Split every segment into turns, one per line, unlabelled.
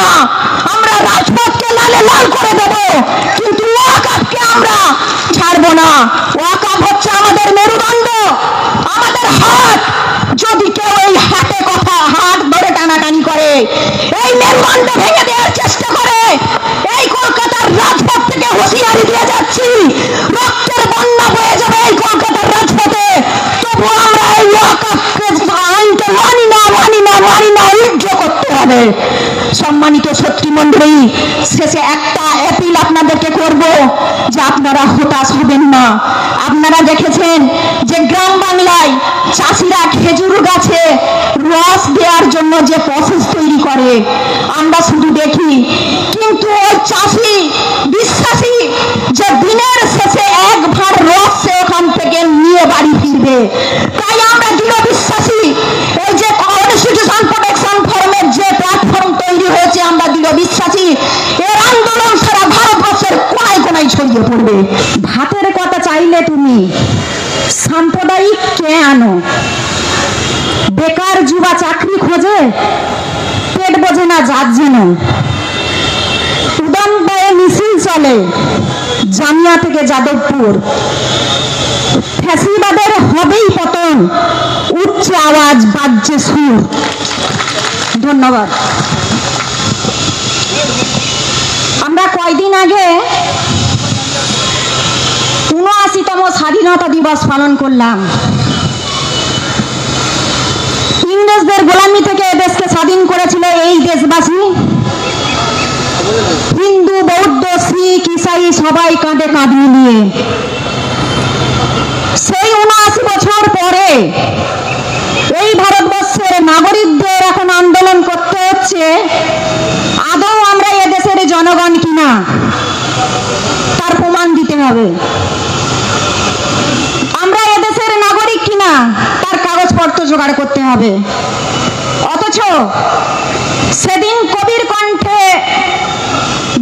না, আমরা রাজপথকে লালে লাল করে দেব, কিন্তু ওয়াকফকে আমরা ছাড়বো না। ওয়াকফ হচ্ছে আমাদের মেরুদণ্ড, আমাদের হাত। যদি কেউ এই হাতে কথা হাত ধরে টানাটানি করে, এই মেরুদণ্ড ভেঙে দেওয়ার চেষ্টা করে, এই কলকাতার রাজপথ থেকে হুঁশিয়ারি দিয়ে যাচ্ছি, রক্তের বন্যা বয়ে যাবে এই কলকাতার রাজপথে। তবু আমরা এই ওয়াকফকে আইনকে মানি না, উজ্জ করতে হবে। সম্মানিত শত্রুমণ্ডলী, শেষে একটা অ্যাপিল আপনাদেরকে করব যে আপনারা হতাশ হবেন না। আপনারা দেখেছেন যে গ্রাম বাংলায় চাষিরা খেজুর গাছে রস দেওয়ার জন্য যে প্রসেস তৈরি করে, আমরা শুধু দেখি, কিন্তু ওই চাষি বিশ্বাসী যে দিনের শেষে এক ভাঁড় রস সে ওখান থেকে নিয়ে বাড়ি ফিরবে। তাই আমরা দৃঢ় বিশ্বাসী, এই যে কনস্টিটিউশন প্রোটেকশন ফোরামের যে প্ল্যাটফর্ম তৈরি হয়েছে, আমরা দৃঢ় বিশ্বাসী এর আন্দোলন সারা ভারতবর্ষের কোনায় কোনায় ছড়িয়ে পড়বে। ভাতের কথা চাইলে তুমি সাম্প্রদায়িক কে আনো, বেকার যুবা চাকরি খোঁজে, পেট বোঝে না জাত যেন। উদম্পায়ে মিছিল চলে জামিয়া থেকে যাদবপুর, ফ্যাসিবাদের হবেই পতন, উচ্চ আওয়াজ বাজছে সুর। ধন্যবাদ। আমরা কয়দিন আগে ৭৯তম স্বাধীনতা দিবস পালন করলাম। ইংরেজদের গোলামি থেকে দেশকে স্বাধীন করেছিল এই দেশবাসী। হিন্দু, বৌদ্ধ, শিখ, ইসাই সবাই কাঁধে কাঁধ মিলিয়ে। সেই ৭৯ বছর পরে এই ভারতবর্ষের নাগরিকদের এখন আন্দোলন করতে হচ্ছে আদৌ আমরা এদেশের জনগণ কিনা তার প্রমাণ দিতে হবে। আমরা এদেশের নাগরিক কিনা তার কাগজপত্র জোগাড় করতে হবে। অথচ সেদিন কবির কণ্ঠে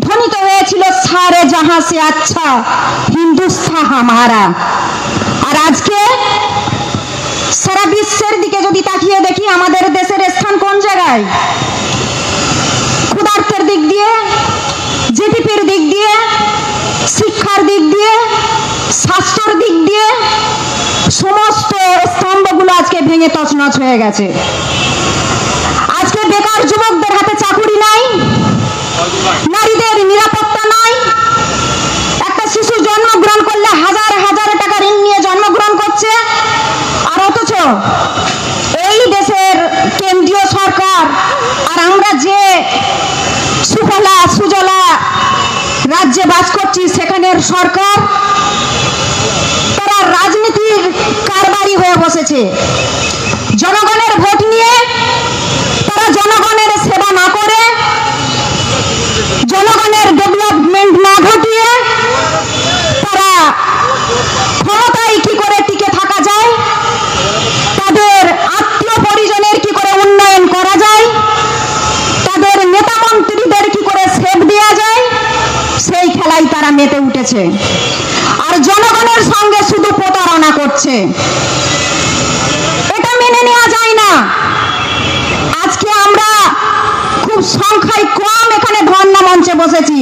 ধ্বনিত হয়েছিল সারে জাহাঁ সে আচ্ছা হিন্দুস্তান হামারা। আর আজকে সারা বিশ্বের দিকে যদি তাকিয়ে দেখি, আমাদের দেশের স্থান কোন জায়গায়? ক্ষুধার্তের দিক দিয়ে, জিডিপির দিক দিয়ে, শিক্ষার দিক দিয়ে, স্বাস্থ্যর দিক দিয়ে সমস্ত স্তম্ভগুলো আজকে ভেঙে তছনছ হয়ে গেছে। আজকে বেকার যুবকদের হাতে চাকুরি নাই, নারীদের নিরাপত্তা নাই। একটা শিশু জন্মগ্রহণ করলে হাজার হাজার টাকা ঋণ নিয়ে জন্মগ্রহণ করছে। আর অথচ এই দেশের কেন্দ্রীয় সরকার আর আমরা যে সুফলা সুজলা রাজ্যে বাস করছি, সেখানের সরকার তারা রাজনীতির কারবারি হয়ে বসেছে। জনগণের ভোট নিয়ে তারা জনগণের সেবা না করে, জনগণের ডেভেলপমেন্ট না ঘটিয়ে তারা ক্ষমতায় কি করে টিকে থাকা যায়, তাদের আত্মীয় পরিজনের কি করে উন্নয়ন করা যায়, তাদের নেতা মন্ত্রীদের কি করে সেব দেওয়া যায়, সেই খেলায় তারা মেতে উঠেছে। আর জনগণের সঙ্গে শুধু প্রতারণা করছে। এটা মেনে নেওয়া যায় না। আজকে আমরা খুব সংখ্যায় কম এখানে ধর্ণা মঞ্চে বসেছি।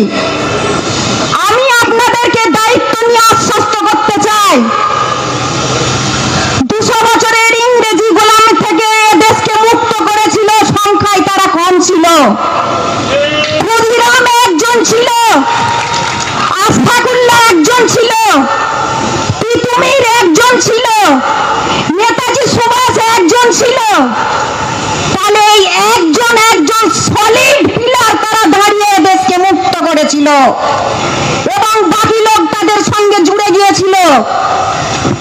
আমি আপনাদেরকে দায়িত্ব নিয়ে আশ্বস্ত করতে চাই, ২০০ বছরের ইংরেজি গোলামি থেকে দেশকে মুক্ত করেছিল, সংখ্যায় তারা কম ছিল। ক্ষুদিরাম একজন ছিল, আশফাকুল্লাহ একজন ছিল, তিতুমির একজন ছিল, নেতাজি সুভাষ একজন ছিল। তাহলে এই একজন সলিড পিলার তারা দাঁড়িয়ে দেশকে মুক্ত করেছিল এবং বাকি লোক তাদের সঙ্গে জুড়ে গিয়েছিল।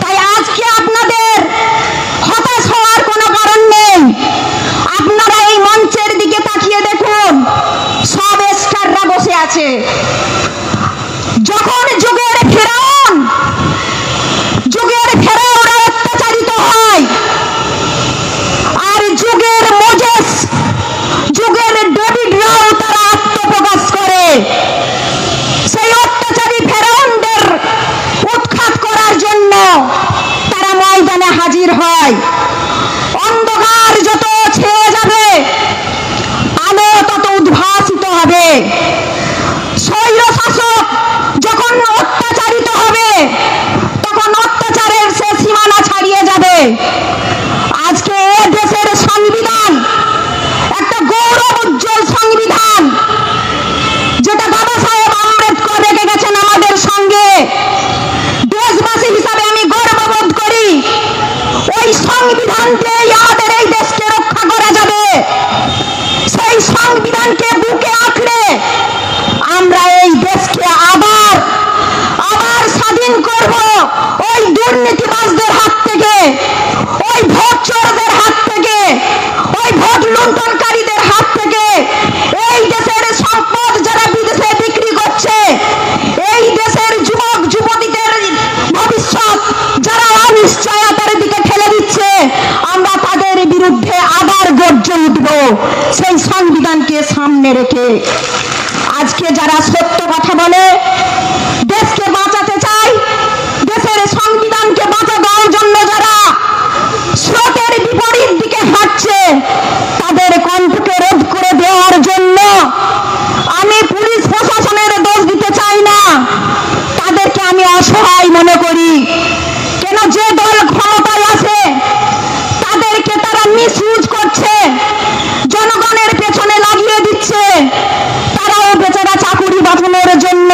তাই আজকে আপনাদের হতাশ হওয়ার কোনো কারণ নেই। আপনারা এই মঞ্চের দিকে তাকিয়ে দেখুন, সব স্টাররা বসে আছে। যখন যুগের ফেরাউনরা অত্যাচারিত হয়, আর যুগের মোজেস, যুগের ডেভিডরাও তারা আত্মপ্রকাশ করে, সেই অত্যাচারী ফেরাউনদের উৎখাত করার জন্য তারা ময়দানে হাজির হয়। অন্ধকার যত ছেয়ে যাবে, আলো তত উদ্ভাসিত সেই সংবিধানকে সামনে রেখে আজকে যারা সত্য কথা বলে, দেশকে বাঁচাতে চায়, দেশের সংবিধানকে বাঁচা দেওয়ার জন্য যারা স্রোতের বিপরীত দিকে হাঁটছে, তাদের কণ্ঠকে রোধ করে দেওয়ার জন্য আমি পুলিশ প্রশাসনের দোষ দিতে চাই না, তাদেরকে আমি অসহায় মনে করি। কেন যে দল ক্ষমতায় আছে তাদেরকে তারা মিসইউজ করছে, জনগণের পেছনে লাগিয়ে দিচ্ছে, তারাও বেচারা চাকুরি বাঁচানোর জন্য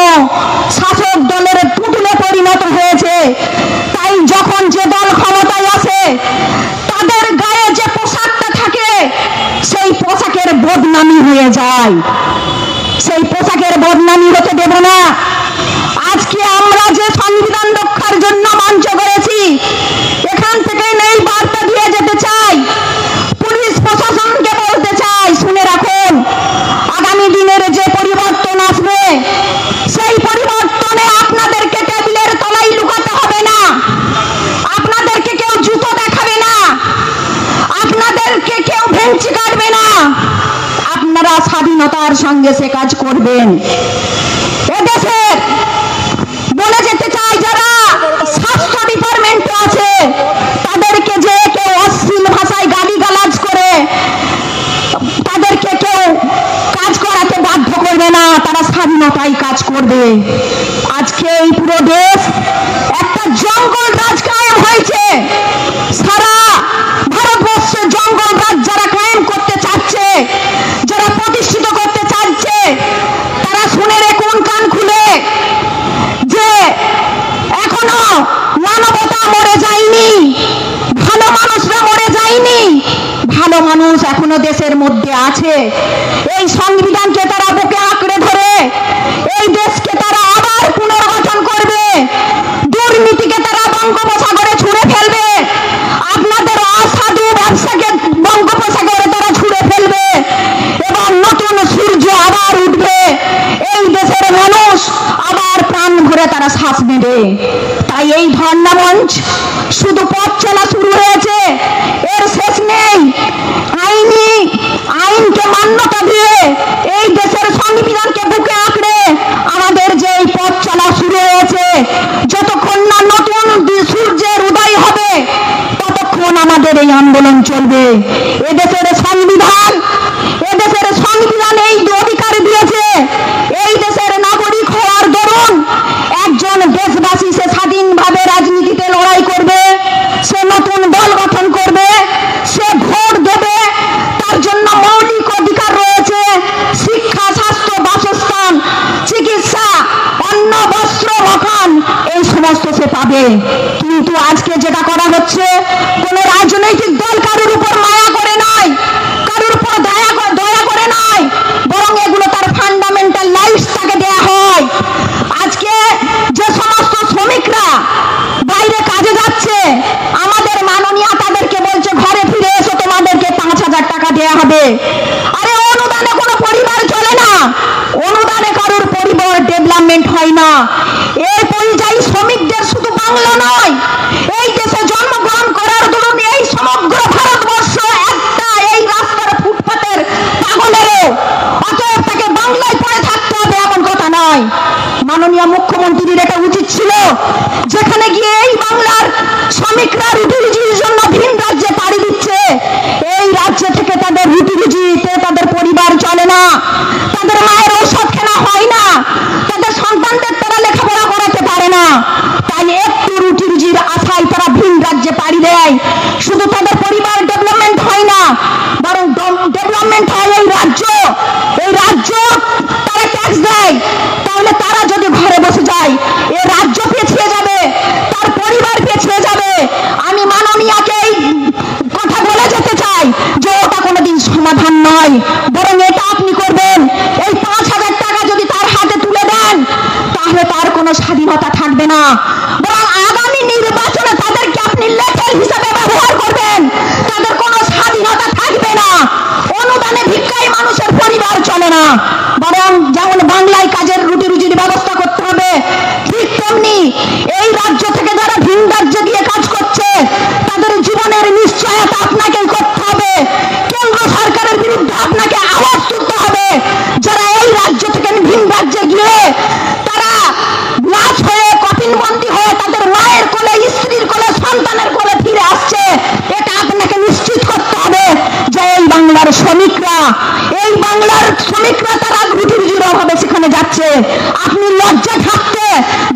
শাসক দলের পুতুলে পরিণত হয়েছে। তাই যখন যে দল ক্ষমতায় আছে তাদের গায়ে যে পোশাকটা থাকে সেই পোশাকের বদনামি হয়ে যায়, সেই পোশাকের বদনামি হতে দেব না। আজকে আমরা যে সংবিধান রক্ষার জন্য মঞ্চ করেছি, এখান থেকে নেই বার্তা দিয়ে যেতে চাই, পুলিশ প্রশাসনকে বলতে চাই, শুনে রাখুন, আগামী দিনের যে পরিবর্তন আসবে সেই পরিবর্তনে আপনাদেরকে টেবিলের তলায় লুকাতে হবে না, আপনাদেরকে কেউ জুতো দেখাবে না, আপনাদেরকে কেউ ভেঞ্চি কাটবে না, আপনারা স্বাধীনতার সঙ্গে সে কাজ করবেন। এদেশের বলে যেতে চাই যারা স্বাস্থ্য ডিপার্টমেন্টে আছে তাদেরকে যে কেউ অশ্লীল ভাষায় গালিগালাজ করে তাদেরকে কেউ কাজ করাতে বাধ্য করবে না, তারা স্বাধীনতায় কাজ করবে। আজকে এই পুরো দেশ একটা জঙ্গল রাজ কায়েম হয়েছে, সারা ভারতবর্ষে জঙ্গল রাজ যারা কায়েম করতে চাচ্ছে, যারা প্রতিষ্ঠিত করতে চাচ্ছে, তারা শুনে রেখুন কান খুলে যে এখনো মানবতা মরে যায়নি, ভালো মানুষরা মরে যায়নি, ভালো মানুষ এখনো দেশের মধ্যে আছে। এই সংবিধানকে তারা বুকে আঁকড়ে ধরে এই দেশকে তারা আবার পুনর্গঠন করবে, দুর্নীতিকে তারা বঙ্গোপসাগরে ছুঁড়ে ফেলবে, আপনাদের অসাধু ব্যবসাকে বঙ্গোপসাগরে তারা ছুঁড়ে ফেলবে এবং নতুন সূর্য আবার উঠবে, এই দেশের মানুষ আবার প্রাণ ভরে তারা শ্বাস নেবে। তাই এই ধর্ণা মঞ্চ শুধু পথ চলা শুরু হয়েছে, এর শেষ নেই। আইনকে মান্যতা দিয়ে এই দেশের সংবিধানকে বুকে আঁকড়ে আমাদের যে এই পথ চলা শুরু হয়েছে, যতক্ষণ না নতুন সূর্যের উদয় হবে ততক্ষণ আমাদের এই আন্দোলন চলবে। এদেশের সংবিধান এই অধিকার দিয়েছে, এই দেশের নাগরিক হওয়ার দরুন একজন দেশবাসী সে স্বাধীনভাবে রাজনীতিতে লড়াই করবে, সে নতুন দল গঠন করবে, সে ভোট দেবে, তার জন্য মৌলিক অধিকার রয়েছে, শিক্ষা, স্বাস্থ্য, বাসস্থান, চিকিৎসা, অন্ন, বস্ত্র, মকান, এই সমস্ত সে পাবে। কিন্তু আজকে যেটা করা হচ্ছে, কোন রাজনৈতিক দল কারোর উপর মায়া করে নয়, কারোর উপর দয়া করে নয়, বরং এগুলো তার ফান্ডামেন্টাল রাইটস তাকে দেয়া হয়। আজকে যে সমস্ত শ্রমিকরা বাইরে কাজে যাচ্ছে, আমাদের মাননীয় তাদেরকে বলছে ঘরে ফিরে এসো, তোমাদেরকে 5,000 টাকা দেয়া হবে। আরে অনুদানে কোনো পরিবার চলে না, অনুদানে কারোর পরিবার ডেভেলপমেন্ট হয় না। এই পরিযায়ী শ্রমিকদের শুধু বাংলা নয়, এই দেশে জন্মগ্রহণ করার দরুন এই সমগ্র ভারতবর্ষ একটা এই রাস্তার ফুটপাতের পাগলেরও, অতএব তাকে বাংলায় পড়ে থাকতে হবে এমন কথা নয়। মাননীয় মুখ্যমন্ত্রীর এটা উচিত ছিল, যেখানে গিয়ে এই বাংলার শ্রমিকরা রুটি রুজির জন্য ভিন রাজ্যে পাড়ি দিচ্ছে, এই রাজ্য থেকে তাদের রুটি রুজিতে তাদের পরিবার চলে না, তাদের মায়ের ঔষধ কেনা হয় না, তাদের সন্তানদের তারা লেখাপড়া করাতে পারে না, তাই একটু রুটি রুজির আশায় তারা ভিন রাজ্যে পাড়ি দেয়। শুধু তাদের পরিবার ডেভেলপমেন্ট হয় না, বরং ডেভেলপমেন্ট হয় এই রাজ্য তারা ট্যাক্স দেয়। তাহলে তারা যদি ঘরে বসে যায়, এই রাজ্য পিছিয়ে যাবে, তার পরিবার পিছিয়ে যাবে। আমি মাননীয়াকে এই কথা বলে যেতে চাই যে ওটা কোনোদিন সমাধান নয়, বরং এটা আপনি করবেন। এই 5,000 টাকা যদি তার হাতে তুলে দেন, তাহলে তার কোনো স্বাধীনতা থাকবে না, বরং আগামী নির্বাচনে তাদেরকে আপনি লেটেল হিসাবে ব্যবহার করবেন, তাদের কোনো স্বাধীনতা থাকবে না। অনুদানে ভিক্ষায় মানুষের পরিবার চলে না, বরং যেমন বাংলায় কাজের রুটি রুজির ব্যবস্থা করতে হবে, ঠিক তেমনি এই রাজ্য থেকে যারা ভিন রাজ্যে গিয়ে কাজ করছে তাদের জীবনের নিশ্চয়তা আপনাকে করতে হবে। কেন্দ্র সরকারের বিরুদ্ধে আপনাকে লজ্জা ঢাকতে,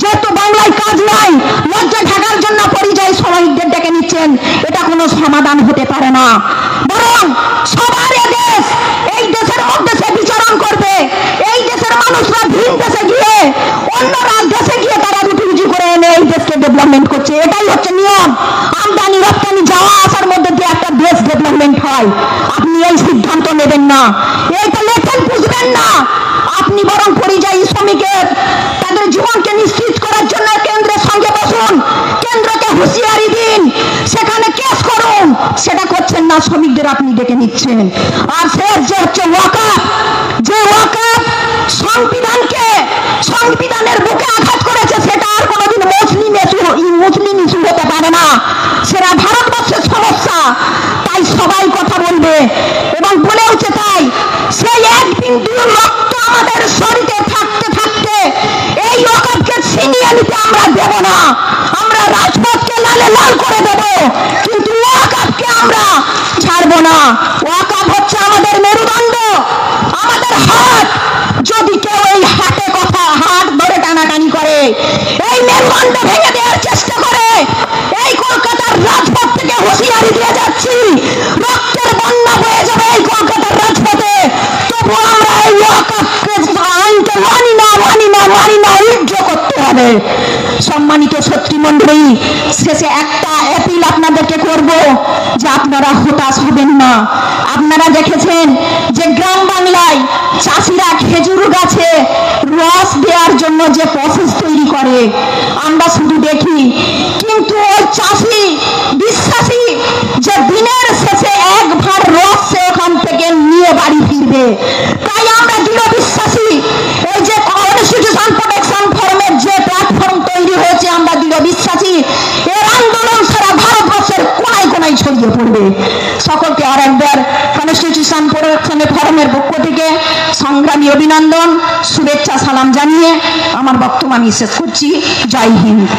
যেহেতু বাংলায় কাজ নাই, লজ্জা ঢাকার জন্য পরিযায়ী শ্রমিকদের ডেকে নিচ্ছেন, এটা কোনো সমাধান হতে পারে না। বরং সবার দেশ, এই দেশের মধ্যে সে বিচরণ করবে। এই দেশের মানুষরা ভিন দেশে গিয়ে, অন্য দেশে গিয়ে তারা রুটি রুজি করে এনে এই দেশকে ডেভেলপমেন্ট করছে। এটাই হচ্ছে নিয়ম। আমদানি রপ্তানি যাওয়া আসার মধ্যে দিয়ে একটা দেশ ডেভেলপমেন্ট হয়। আপনি এই সিদ্ধান্ত নেবেন না, এইটা লেখেন বুঝবেন না। আপনি বরং পরিযায়ী শ্রমিকের তাদের জীবনকে নিশ্চিত করার জন্য কেন্দ্রের সঙ্গে বসুন, কেন্দ্রকে হুঁশিয়ারি দিন, সেখানে কেস করুন। সেটা করছেন না, শ্রমিকদের আপনি ডেকে নিচ্ছেন। আর শেষ যে হচ্ছে ওয়াকফ, যে ওয়াকফ সংবিধানের বুকে আঘাত করেছে, সেটা আর কোনোদিন মুসলিম ইস্যু হতে পারে না। সেটা ভারতবর্ষের সমস্যা। তাই সবাই কথা বলবে এবং বলেওছে। তাই সেই এক বিন্দু রক্ত আমাদের শরীরে থাকতে থাকতে এই ওয়াকফকে ছিনিয়ে নিতে আমরা দেব না। আমরা রাজপথকে লালে লাল করে দেব, কিন্তু ওয়াকফকে আমরা ছাড়বো না। ওয়াকফ হচ্ছে আমাদের মেরুদণ্ড, আমাদের হাত। যদি কেউ এই হাট ধরে টানাটানি করে, এই মেরুদণ্ড ভেঙে দেওয়ার চেষ্টা করে, এই কলকাতার রাজপথ থেকে হুঁশিয়ারি দিয়ে যাচ্ছি, রক্তের বন্যা বয়ে যাবে এই কলকাতার রাজপথে। তবু আমরা এই আইনকে মানি না, উজ্জ করতে হবে। সম্মানিত শত্রুমণ্ডলী, শেষে একটা অ্যাপিল আপনাদেরকে করব যে আপনারা হতাশ হবেন না। আপনারা দেখেছেন যে গ্রাম বাংলায় চাষিরা খেজুর গাছে রস দেওয়ার জন্য যে প্রসেস তৈরি করে, আমরা শুধু দেখি, কিন্তু ওই চাষি বিশ্বাসী যে দিনের শেষে এক ভাঁড় রস সে ওখান থেকে নিয়ে বাড়ি ফিরবে। তাই আমরা দৃঢ় বিশ্বাসী, এই যে কনস্টিটিউশন প্রোটেকশন ফোরামের যে প্ল্যাটফর্ম তৈরি হয়েছে, আমরা দৃঢ় বিশ্বাসী এর আন্দোলন সারা ভারতবর্ষের কোনায় কোনায় ছড়িয়ে পড়বে। সকলকে আর একবার কনস্টিটিউশন প্রোটেকশন ফোরামের পক্ষ থেকে সংগ্রামী অভিনন্দন, শুভেচ্ছা, সালাম জানিয়ে আমার বক্তব্য আমি শেষ করছি। জয় হিন্দ।